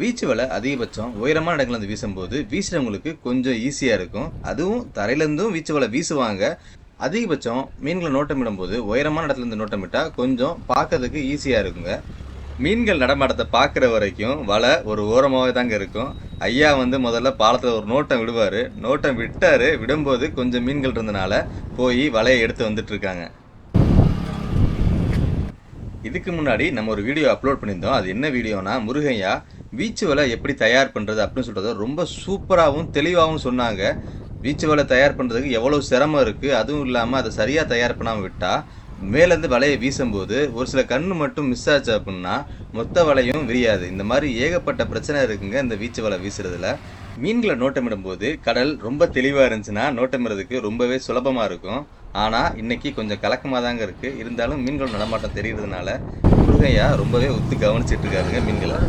வீச்சு வலை அதிகபட்சம் உயரமான இடங்கள்லேருந்து வீசும்போது வீசுறவங்களுக்கு கொஞ்சம் ஈஸியாக இருக்கும். அதுவும் தரையிலேருந்தும் வீச்சு வலை வீசுவாங்க. அதிகபட்சம் மீன்களை நோட்டமிடும் போது உயரமான இடத்துலேருந்து நோட்டமிட்டால் கொஞ்சம் பார்க்கறதுக்கு ஈஸியாக இருக்குங்க. மீன்கள் நடமாட்டத்தை பார்க்குற வரைக்கும் வலை ஒரு ஓரமாகவே தாங்க இருக்கும். ஐயா முதல்ல பாலத்தில் ஒரு நோட்டம் விடுவார். நோட்டம் விட்டார். விடும்போது கொஞ்சம் மீன்கள் இருந்தனால போய் வலையை எடுத்து வந்துட்டுருக்காங்க. இதுக்கு முன்னாடி நம்ம ஒரு வீடியோ அப்லோட் பண்ணியிருந்தோம். அது என்ன வீடியோனா, முருகையா வீச்சு வலை எப்படி தயார் பண்ணுறது அப்படின்னு சொல்கிறத ரொம்ப சூப்பராகவும் தெளிவாகவும் சொன்னாங்க. வீச்சு வலை தயார் பண்ணுறதுக்கு எவ்வளோ சிரமம் இருக்குது, அதுவும் இல்லாமல் அதை சரியாக தயார் பண்ணாமல் விட்டால் மேலேருந்து வலையை வீசும்போது ஒரு சில கன்று மட்டும் மிஸ் ஆச்சு அப்படின்னா மொத்த வலையும் விரியாது. இந்த மாதிரி ஏகப்பட்ட பிரச்சனை இருக்குங்க இந்த வீச்சு வலை வீசுறதுல. மீன்களை நோட்டமிடும் போது கடல் ரொம்ப தெளிவாக இருந்துச்சுன்னா நோட்டமிடுறதுக்கு ரொம்பவே சுலபமாக இருக்கும். ஆனால் இன்றைக்கி கொஞ்சம் கலக்கமாக தாங்க இருக்குது. இருந்தாலும் மீன்கள் நடமாட்டம் தெரிகிறதுனால முருகையா ரொம்பவே ஒத்து கவனிச்சிட்டு இருக்காருங்க மீன்களை.